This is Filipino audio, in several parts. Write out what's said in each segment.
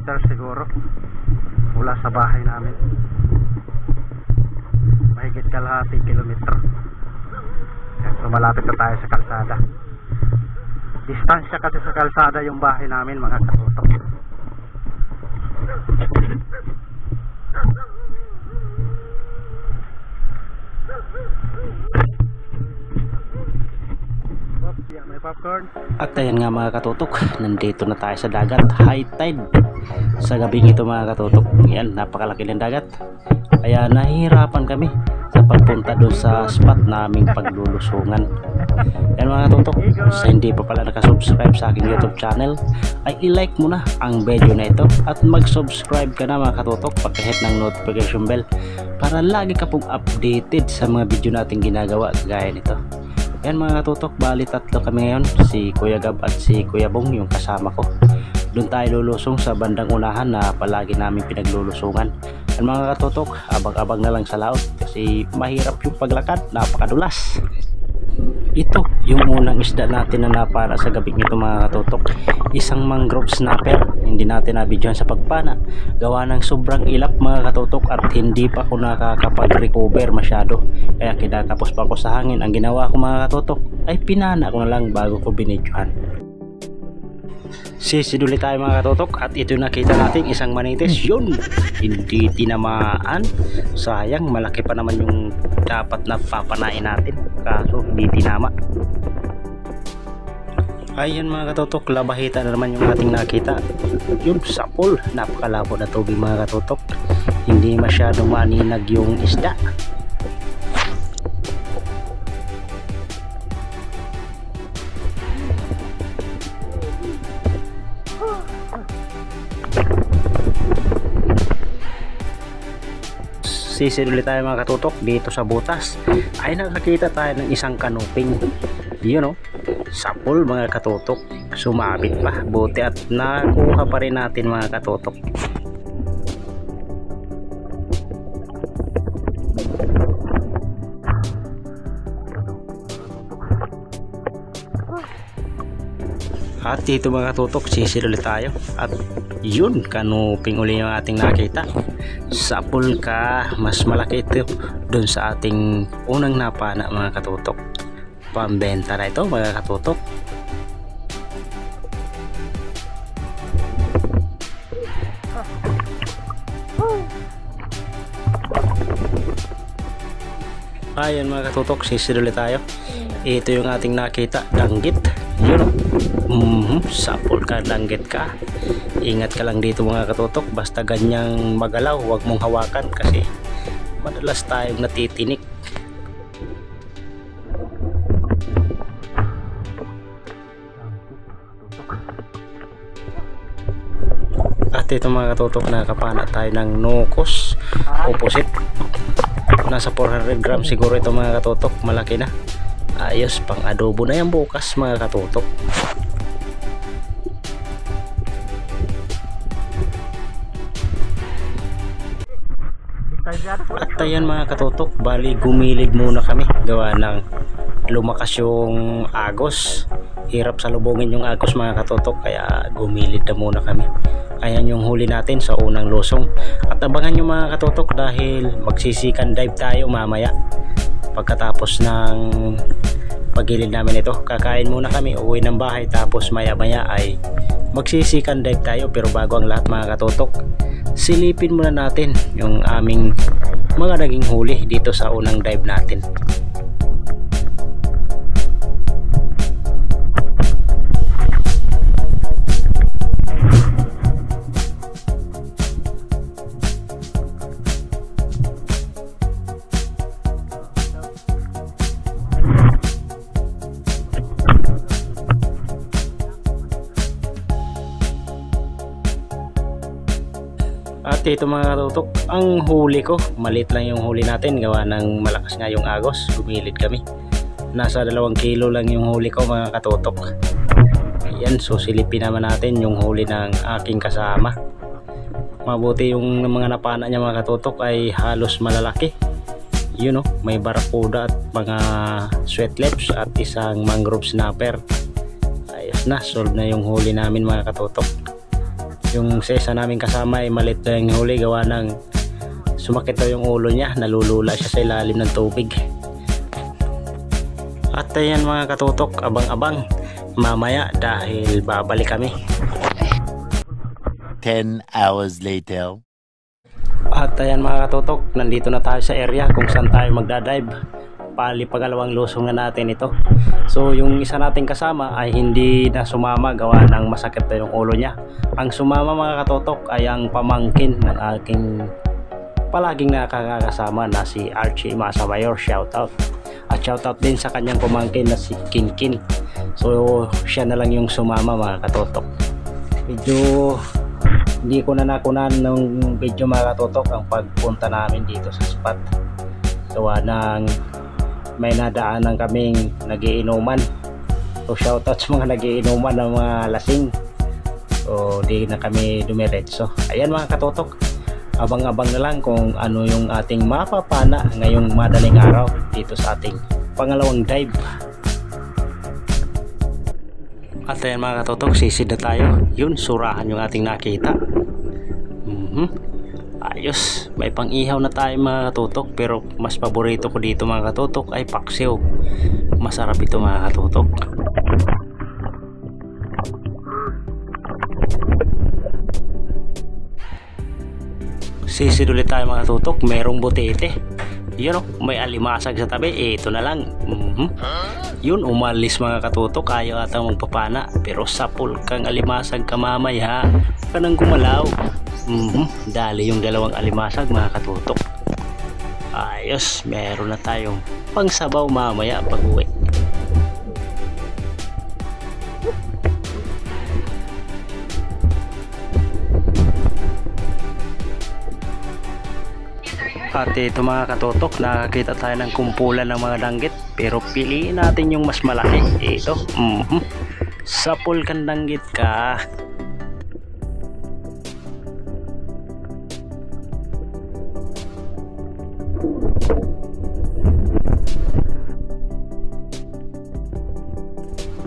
kilometer siguro mula sa bahay namin. Mahigit kalahating kilometer. So malapit na tayo sa kalsada. Distansya kasi sa kalsada yung bahay namin, mga katutok. May popcorn. At ayan nga mga katutok, nandito na tayo sa dagat. High tide sa gabing ito mga katutok. Yan, napakalaki ng dagat. Kaya nahihirapan kami sa pagpunta doon sa spot naming paglulusungan. Yan mga katutok, sa hindi pa pala nakasubscribe sa aking YouTube channel, ay i-like mo na ang video na ito at mag-subscribe ka na mga katutok, pag-hit ng notification bell para lagi ka pong updated sa mga video nating ginagawa gaya nito. Yan mga katutok, bali tatlo kami ngayon, si Kuya Gab at si Kuya Bong yung kasama ko. Doon tayo lulusong sa bandang unahan na palagi namin pinaglulusungan. Yan mga katutok, abang-abang na lang sa laot kasi mahirap yung paglakad, napakadulas. Ito yung unang isda natin na napana sa gabing ito mga katutok, isang mangrove snapper. Hindi natin nabidyohan sa pagpana gawa ng sobrang ilap mga katutok at hindi pa ako nakakapag-recover masyado, kaya kinakapos pa ako sa hangin. Ang ginawa ko mga katutok ay pinana ko na lang bago ko binidyohan. Sisiduli tayo mga katutok at ito nakita natin isang manitis. Yun, hindi tinamaan. Sayang, malaki pa naman yung dapat na papanain natin, kaso hindi tinama. Ayan mga katutok, labahita na naman yung ating nakita. Yun, sapol. Napakalabo na tubig mga katutok, hindi masyadong maninag yung isda. Sisid ulit tayo mga katutok dito sa butas. Ay nakakita tayo ng isang kanuping. Yun o, sapol mga katutok, sumabit pa, buti at nakuha pa rin natin mga katutok. At dito mga katutok, sisid ulit tayo at yun, kanuping uli yung ating nakita. Sapol ka, mas malaki ito dun sa ating unang napana mga katutok. Pambenta na ito mga katutok. Ayan mga katutok, sisid ulit tayo. Ito yung ating nakita, danggit. Yun o, sapol ka, danggit ka. Ingat ka lang dito mga katutok, basta ganyang magalaw huwag mong hawakan kasi madalas tayong natitinik. At ito mga katutok, nakapana tayo ng nukos opposite. Nasa 400 grams siguro ito mga katutok, malaki na. Ayos, pang adobo na yan bukas mga katutok. At ayan mga katutok, bali gumilid muna kami gawa ng lumakas yung agos. Hirap salubungin yung agos mga katutok, kaya gumilid na muna kami. Ayan yung huli natin sa unang lusong. At abangan nyo mga katutok dahil magsisikan dive tayo mamaya. Pagkatapos ng pagilid namin ito, kakain muna kami, uwi ng bahay, tapos maya maya ay magsisikan dive tayo. Pero bago ang lahat mga katutok, silipin muna natin yung aming mga naging huli dito sa unang dive natin. At ito mga katutok, ang huli ko, maliit lang yung huli natin gawa ng malakas nga yung agos, gumilid kami. Nasa 2 kilo lang yung huli ko mga katutok. Ayan, so silipin naman natin yung huli ng aking kasama. Mabuti yung mga napana niya mga katutok ay halos malalaki. Yun o, may barakuda at mga sweatlips at isang mangrove snapper. Ayos na, solve na yung huli namin mga katutok. Yung sa isa namin kasama ay malit na yung huli, gawa ng sumakit daw yung ulo niya, nalulula siya sa ilalim ng tubig. At ayan mga katutok, abang-abang mamaya dahil babalik kami. 10 hours later. At ayan mga katutok, nandito na tayo sa area kung saan tayo magdadive. Pali pagalawang lusong na natin ito. So yung isa nating kasama ay hindi na sumama, gawa ng masakit na yung ulo niya. Ang sumama mga katutok ay ang pamangkin ng aking palaging nakakasama na si Archie Masamayor. Shoutout. At shoutout din sa kanyang pamangkin na si Kinkin. So siya na lang yung sumama mga katutok. Medyo hindi ko na nakunan ng video mga katutok ang pagpunta namin dito sa spot. Gawa ng may nadaanan kaming nagiinuman. So shoutout sa mga nagiinuman ng mga lasing. So di na kami dumiretso. Ayan mga katutok, abang-abang na lang kung ano yung ating mapapana ngayong madaling araw dito sa ating pangalawang dive. At ayan mga katutok, sisid na tayo. Yun, surahan yung ating nakita. Ayos, may pang-ihaw na tayo mga katutok, pero mas paborito ko dito mga katutok ay paksiw. Masarap ito mga katutok. Sisid ulit tayo mga katutok, merong butete. Yun o, may alimasag sa tabi, ito na lang. Yun, umalis mga katutok, ayaw atang magpapana, pero sapul kang alimasag ka mamaya, ka nang gumalaw. Dali yung dalawang alimasag mga katutok. Ayos, meron na tayong pangsabaw mamaya pag uwi. At ito mga katutok, nakakita tayo ng kumpulan ng mga danggit, pero piliin natin yung mas malaki. Ito, sapul kang danggit ka.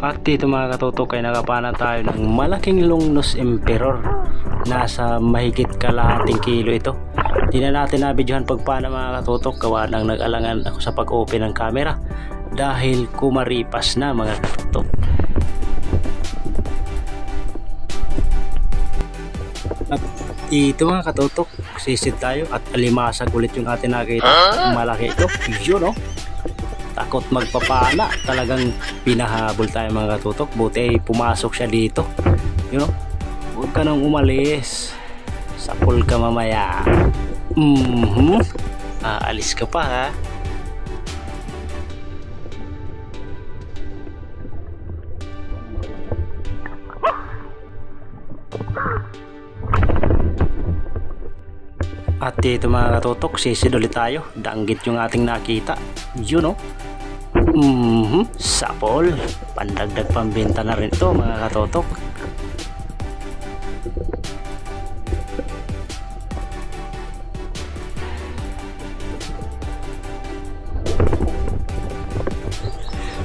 At dito mga katutok ay nakapana tayo ng malaking longnos emperor. Nasa mahigit kalahating kilo ito. Di na natin nabidyohan pagpana mga katutok, gawa ng nag-alangan ako sa pag-open ng camera dahil kumaripas na mga katutok. At ito mga katutok, sisid tayo at alimasag ulit yung atin nakita. Malaki ito, yun o. Takot magpapana, talagang pinahabol tayo mga katutok. Buti ay pumasok siya dito. You know, huwag ka nang umalis, sapul ka mamaya. Aalis ka pa ha. At dito mga katutok, sisid ulit tayo. Danggit yung ating nakita. Yun o. Sapol. Pandagdag pambenta na rin ito mga katutok.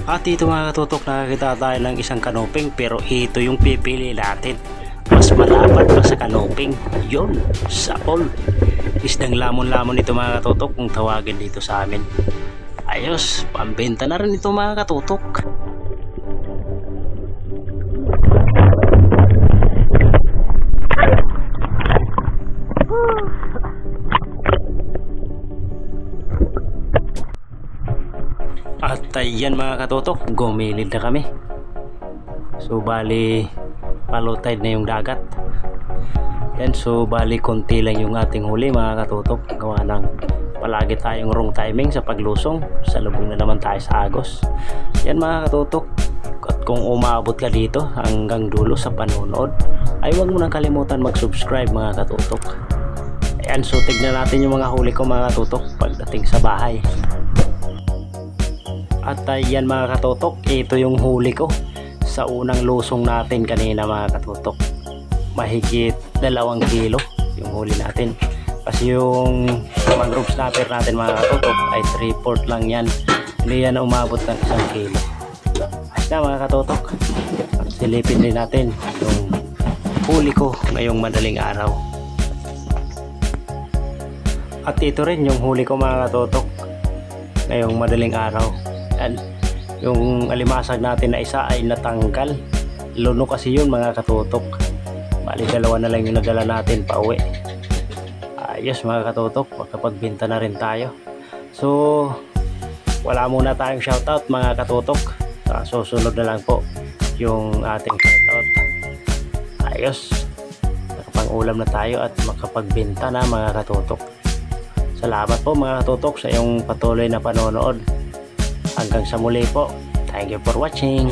At dito mga katutok, nakakita tayo ng isang kanoping, pero ito yung pipili natin. Mas malapad pa sa kanoping. Yun, sapol. Isdang lamon-lamon ito mga katutok kung tawagin dito sa amin. Ayos, pambenta na rin ito mga katutok. At ayan mga katutok, gumilid na kami. So bali low tide na yung dagat. Yan, so bali konti lang yung ating huli mga katutok, gawa ng palagi tayong wrong timing sa paglusong. Salubong na naman tayo sa agos. Yan mga katutok, at kung umabot ka dito hanggang dulo sa panonood, ay huwag mo nang kalimutan mag-subscribe mga katutok. Ayan, so tignan natin yung mga huli ko mga katutok pagdating sa bahay. At ayan mga katutok, ito yung huli ko sa unang lusong natin kanina mga katutok. Mahigit 2 kilo yung huli natin, kasi yung mangrove snapper natin mga katutok ay 3/4 lang yan, hindi yan umabot ng 1 kilo. Ayos na mga katutok. At silipin din natin yung huli ko ngayong madaling araw. At ito rin yung huli ko mga katutok ngayong madaling araw. Yan. Yung alimasag natin na isa ay natanggal. Luno kasi yun mga katutok. Bali dalawa na lang yung nadala natin pa uwi. Ayos mga katutok, magkapagbenta na rin tayo. So wala muna tayong shoutout mga katutok. Susunod na lang po yung ating shoutout. Ayos, nakapang-ulam na tayo at makapagbenta na mga katutok. Salamat po mga katutok sa iyong patuloy na panonood. Hanggang sa muli po. Thank you for watching.